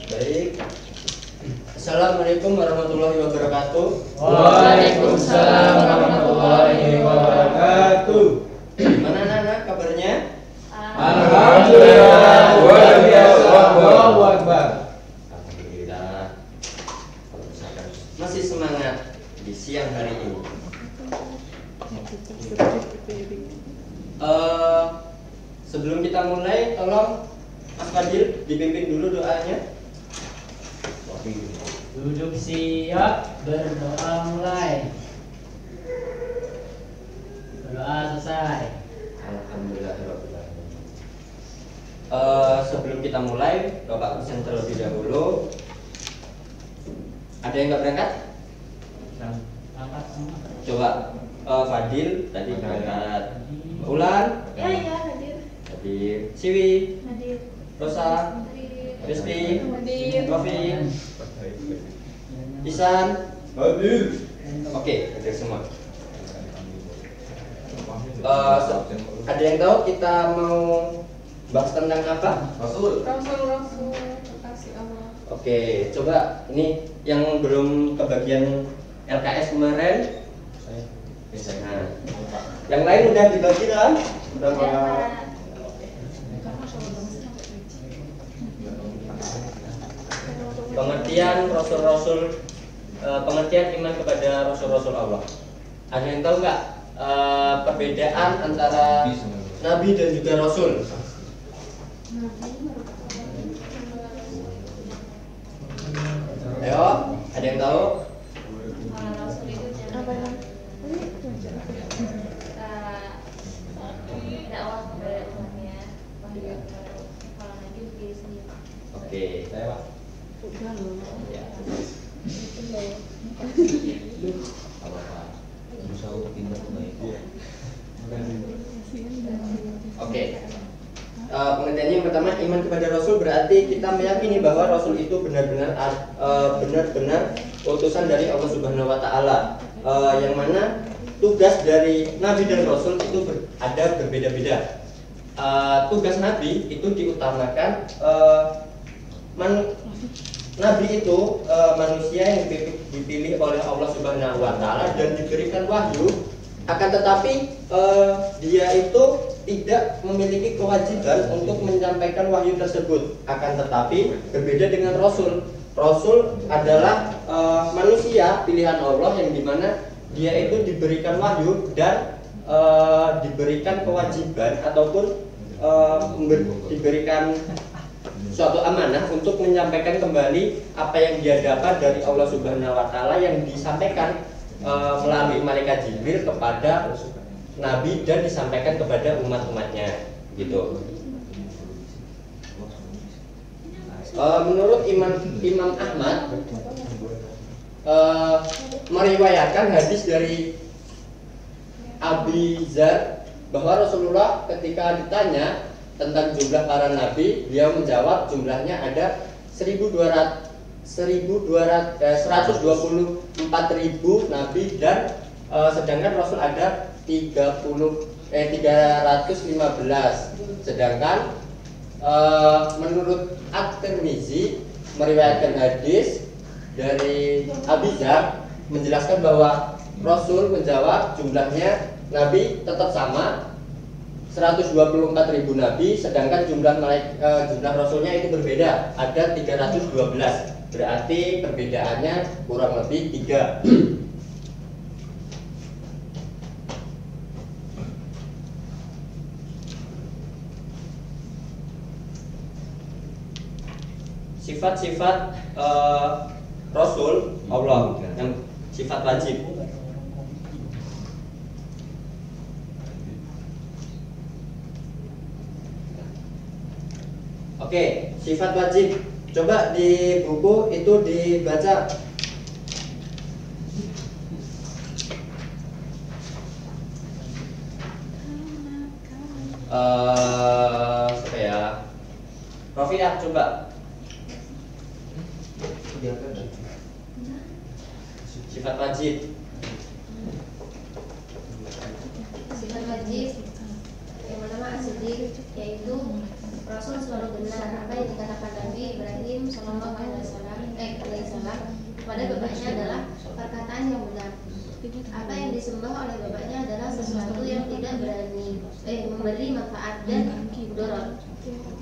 Baik. Assalamualaikum warahmatullahi wabarakatuh. Waalaikumsalam warahmatullahi wabarakatuh. Gimana anak-anak kabarnya? Alhamdulillah, luar biasa. Allahu Akbar. Alhamdulillah. Masih semangat di siang hari ini. Sebelum kita mulai, tolong Mas Fadil dipimpin dulu doanya. Duduk siap, berdoa mulai. Berdoa selesai. Alhamdulillah. Sebelum kita mulai, Bapak present terlebih dahulu. Ada yang nggak berangkat? Angkat semua. Coba Fadil tadi berangkat. Ulan, Ya, hadir. hadir. Siwi, Hadir. Rosa, Hadir. Rizky, Hadir. Rofi, Isan. Hadir. Oke, hadir semua. Ada yang tahu kita mau bahas tentang apa? Rasul. Rasul kasih Allah. Oke, coba ini yang belum kebagian LKS kemarin. Nah, yang lain udah dibagi kan? Udah pengertian Rasul-Rasul, pengertian iman kepada Rasul-Rasul Allah. Ada yang tahu nggak perbedaan antara Nabi dan juga Rasul? Ayo, ada yang tahu? Rasul itu apa ya? Dakwah kepada umatnya. Kalau Nabi diri sendiri. Oke. Saya Pak. Ya. Oke. Pengertiannya yang pertama, iman kepada Rasul berarti kita meyakini bahwa Rasul itu benar-benar utusan dari Allah Subhanahu Wa Taala. Yang mana tugas dari Nabi dan Rasul itu ada berbeda-beda. Tugas Nabi itu diutamakan Nabi itu manusia yang dipilih oleh Allah Subhanahu Wa Taala dan diberikan wahyu. Akan tetapi dia itu tidak memiliki kewajiban untuk menyampaikan wahyu tersebut. Akan tetapi berbeda dengan Rasul. Rasul adalah manusia pilihan Allah yang dimana dia itu diberikan wahyu dan diberikan kewajiban ataupun diberikan suatu amanah untuk menyampaikan kembali apa yang dia dapat dari Allah Subhanahu Wa Taala yang disampaikan melalui malaikat Jibril kepada Nabi dan disampaikan kepada umat-umatnya, gitu. Menurut Imam Ahmad meriwayatkan hadis dari Abi Dzar bahwa Rasulullah ketika ditanya tentang jumlah para nabi, dia menjawab jumlahnya ada 124.000 nabi dan sedangkan Rasul ada 315. Sedangkan menurut At-Tirmizi meriwayatkan hadis dari Abi Dzar menjelaskan bahwa Rasul menjawab jumlahnya nabi tetap sama 124.000 nabi, sedangkan jumlah rasulnya itu berbeda, ada 312. Berarti perbedaannya kurang lebih 3. Sifat-sifat Rasul Allah yang sifat wajib. Oke, sifat wajib. Coba di buku itu dibaca. Apa ya? Rofiah coba. Sifat wajib. Sifat wajib yang pertama as-siddiq, yaitu apa yang dikatakan Nabi Ibrahim Shallallahu Alaihi Wasallam kepada bapaknya adalah perkataan yang benar. Apa yang disembah oleh bapaknya adalah sesuatu yang tidak berani memberi manfaat dan dorot.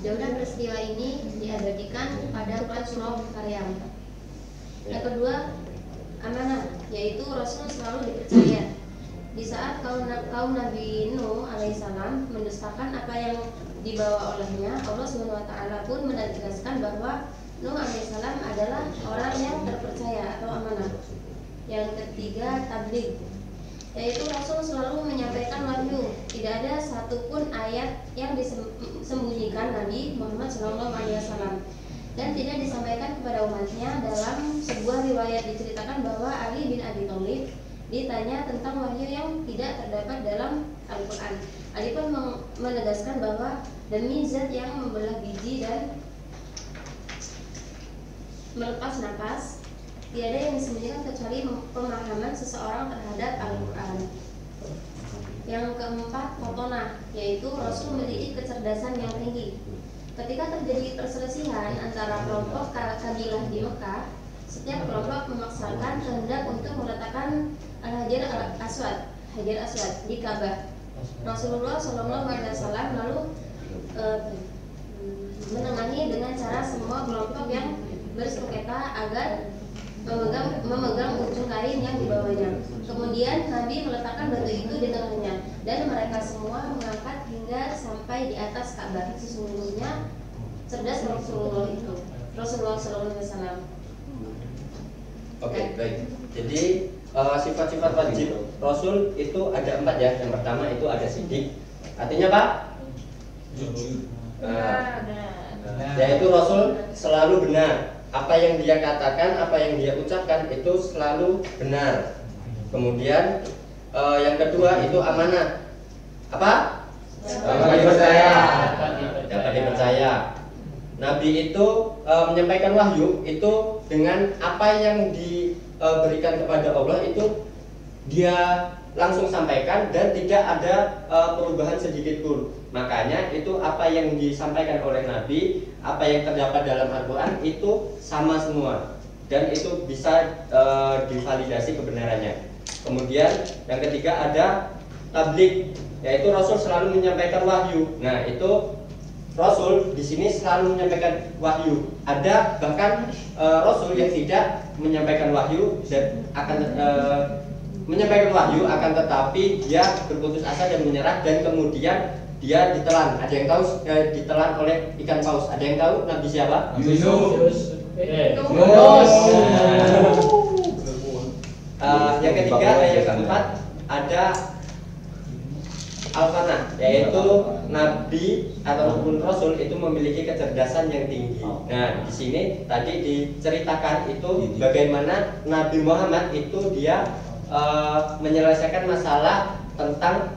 Jauhnya peristiwa ini diabadikan pada surah Maryam. Yang kedua, amanah, yaitu Rasul selalu dipercaya. Di saat kaum Nabi Nuh alaihissalam mendustakan apa yang dibawa olehnya, Allah SWT pun menegaskan bahwa Nuh alaihissalam adalah orang yang terpercaya atau amanah. Yang ketiga, tabligh, yaitu Rasul selalu menyampaikan wahyu. Tidak ada satupun ayat yang disembunyikan Nabi Muhammad SAW dan tidak disampaikan kepada umatnya. Dalam sebuah riwayat diceritakan bahwa Ali bin Abi Thalib ditanya tentang wahyu yang tidak terdapat dalam Al-Quran. Ali pun menegaskan bahwa demi zat yang membelah biji dan melepas napas, tiada yang disembunyikan kecuali pemahaman seseorang terhadap Al-Quran. Yang keempat, fotonah, yaitu Rasul memiliki kecerdasan yang tinggi. Ketika terjadi perselisihan antara kelompok kabilah di Mekah, setiap kelompok memaksakan kehendak untuk meletakkan Hajar Aswad di Ka'bah. Rasulullah SAW lalu menengahi dengan cara semua kelompok yang bersengketa agar memegang ujung kain yang dibawanya. Kemudian Nabi meletakkan batu itu di tengahnya dan mereka semua mengangkat hingga sampai di atas Ka'bah. Sesungguhnya cerdas Rasulullah SAW. Oke, baik. Jadi sifat-sifat wajib Rasul itu ada 4 ya. Yang pertama itu ada sidik. Artinya Pak? Yaitu Rasul selalu benar. Apa yang dia katakan, apa yang dia ucapkan itu selalu benar. Kemudian yang kedua itu amanah. Apa? Dapat dipercaya. Dapat dipercaya. Nabi itu menyampaikan wahyu itu dengan apa yang diberikan kepada Allah itu dia langsung sampaikan dan tidak ada perubahan sedikit pun. Makanya itu apa yang disampaikan oleh Nabi, apa yang terdapat dalam Al-Quran itu sama semua dan itu bisa divalidasi kebenarannya. Kemudian yang ketiga ada tabligh, yaitu Rasul selalu menyampaikan wahyu. Nah itu Rasul di sini selalu menyampaikan wahyu. Ada bahkan Rasul yang tidak menyampaikan wahyu dan akan menyampaikan wahyu, akan tetapi dia berputus asa dan menyerah dan kemudian dia ditelan. Ada yang tahu ditelan oleh ikan paus? Ada yang tahu Nabi siapa? Yunus. Yang ketiga, yang keempat ada Al-Fanah, yaitu Nabi ataupun Rasul itu memiliki kecerdasan yang tinggi. Nah, di sini tadi diceritakan itu bagaimana Nabi Muhammad itu dia menyelesaikan masalah tentang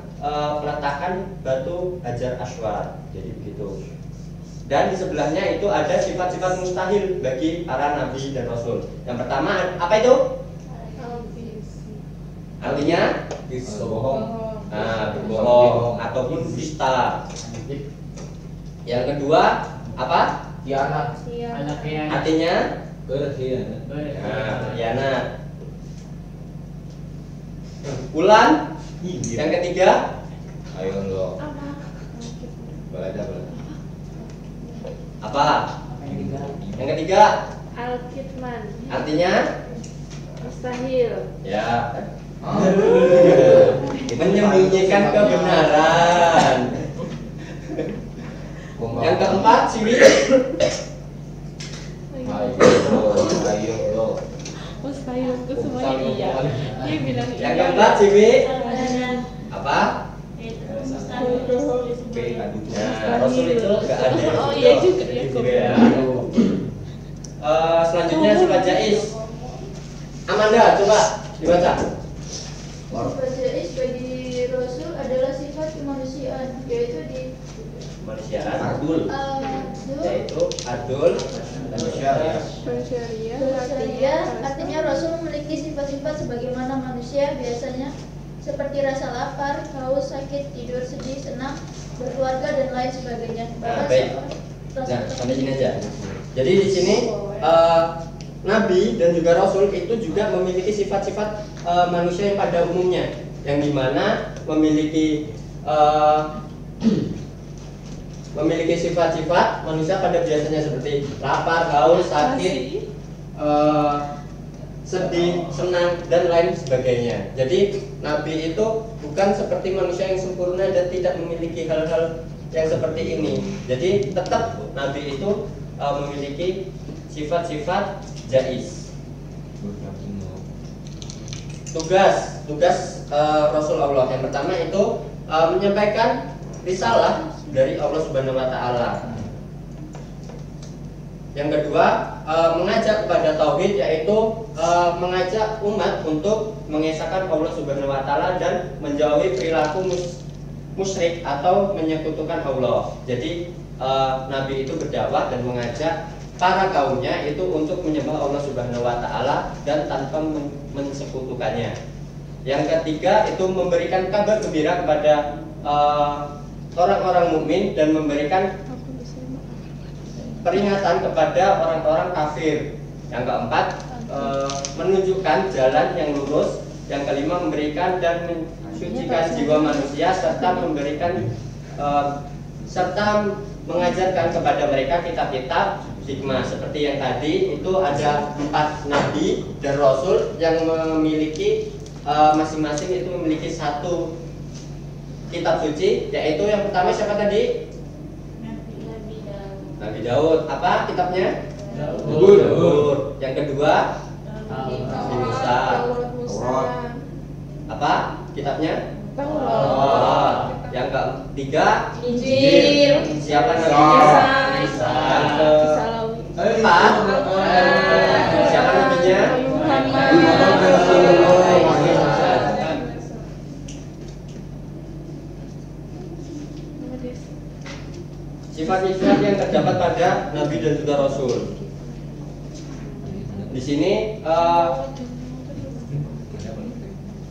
peletakan batu Hajar Aswad. Jadi begitu. Dan di sebelahnya itu ada sifat-sifat mustahil bagi para nabi dan rasul. Yang pertama apa itu? Artinya Bohong. berbohong ataupun dusta. Yang kedua apa? Khianat. Anak yang Artinya Berkhianat. khianat. Bulan. Yang ketiga Ayo lo. Belajar. apa? Yang ketiga Al-Kitman, artinya mustahil. ya menyembunyikan kebenaran. Yang keempat siwi. Ayo lo. Mustahil itu semuanya iya. Dia bilang iya. Yang keempat siwi apa? Nah, Rasul itu nggak ada. Oh iya juga ya. Ya. Selanjutnya sifat jais. Amanda coba dibaca. Sifat jais bagi Rasul adalah sifat kemanusiaan, yaitu di Kemanusiaan. Adul. Yaitu adul dan syariah. Artinya Rasul memiliki sifat-sifat sebagaimana manusia biasanya, seperti rasa lapar, haus, sakit, tidur, sedih, senang, berkeluarga dan lain sebagainya. Nah, baik. Nah, sampai sini aja. Jadi di sini Nabi dan juga Rasul itu juga memiliki sifat-sifat manusia yang pada umumnya, yang dimana memiliki sifat-sifat manusia pada biasanya seperti lapar, haus, sakit, sedih, senang, dan lain sebagainya. Jadi Nabi itu bukan seperti manusia yang sempurna dan tidak memiliki hal-hal yang seperti ini. Jadi tetap Nabi itu memiliki sifat-sifat jais. Tugas Rasul Allah yang pertama itu menyampaikan risalah dari Allah Subhanahu wa taala. Yang kedua, mengajak kepada tauhid, yaitu mengajak umat untuk mengesahkan Allah Subhanahu wa taala dan menjauhi perilaku musyrik atau menyekutukan Allah. Jadi Nabi itu berdakwah dan mengajak para kaumnya itu untuk menyembah Allah Subhanahu wa taala dan tanpa mensekutukannya. Yang ketiga itu memberikan kabar gembira kepada orang-orang mukmin dan memberikan peringatan kepada orang-orang kafir. Yang keempat, menunjukkan jalan yang lurus. Yang kelima, memberikan dan mensucikan jiwa manusia serta memberikan serta mengajarkan kepada mereka kitab-kitab hikmah. Seperti yang tadi itu ada 4 nabi dan rasul yang memiliki masing-masing itu memiliki satu kitab suci, yaitu yang pertama siapa tadi? Nabi Daud. Apa kitabnya? Daud. Yang kedua Nabi Musa. Apa kitabnya? Taurat. Yang ketiga Injil. Siapa nabinya? Isa. Yang keempat siapa nabinya? Sifat-sifat yang terdapat pada Nabi dan juga Rasul. Di sini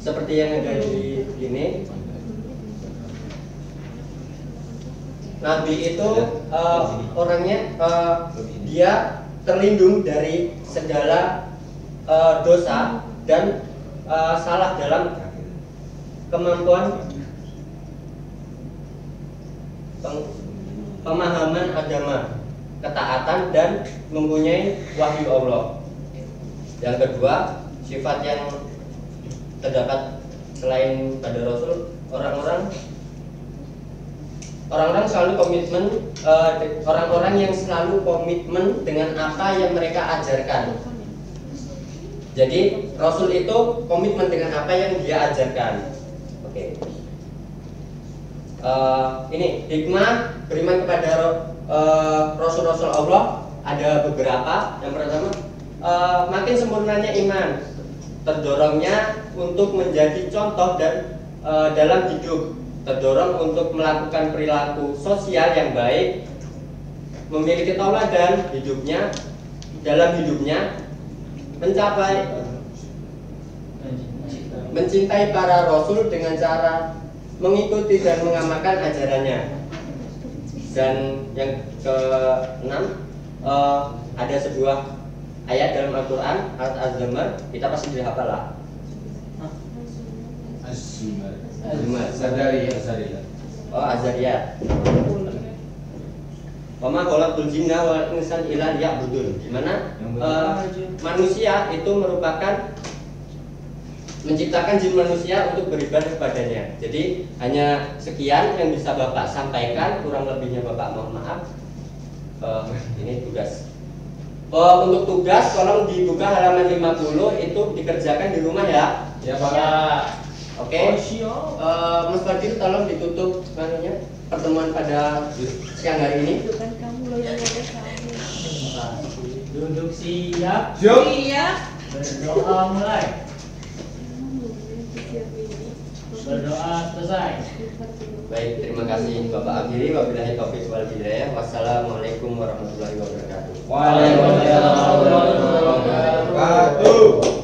seperti yang ada di ini, Nabi itu orangnya dia terlindung dari segala dosa dan salah dalam kemampuan pemahaman agama, ketaatan dan mempunyai wahyu Allah. Yang kedua, sifat yang terdapat selain pada Rasul, orang-orang selalu komitmen, orang-orang yang selalu komitmen dengan apa yang mereka ajarkan. Jadi Rasul itu komitmen dengan apa yang dia ajarkan. Oke. Ini hikmah beriman kepada Rasul-Rasul Allah ada beberapa. Yang pertama, makin sempurnanya iman, terdorongnya untuk menjadi contoh dan dalam hidup, terdorong untuk melakukan perilaku sosial yang baik, memiliki tauladan hidupnya dalam hidupnya, mencintai para rasul dengan cara mengikuti dan mengamalkan ajarannya. Dan yang keenam, ada sebuah ayat dalam Al-Quran, Az-Zumar, kita pasti dihafal lah. Az-Zumar. Oh, Az-Zariyat. Wa ma khalaqtul jinna wal insa illa liya'budun. Di mana manusia itu merupakan menciptakan jin manusia untuk beribadah kepadanya. Jadi hanya sekian yang bisa Bapak sampaikan, kurang lebihnya Bapak mohon maaf. Ini tugas. Untuk tugas tolong dibuka halaman 50, itu dikerjakan di rumah ya. Ya Pak. Oke. Mas Fadil tolong ditutup pertemuan pada siang hari ini. Bukan kamu loh yang ada kamu. Duduk siap. Iya. Berdoa mulai. Berdoa selesai. Baik, terima kasih Bapak akhiri. Wabillahi taufiq wal hidayah. Wassalamualaikum warahmatullahi wabarakatuh. Waalaikumsalam warahmatullahi wabarakatuh.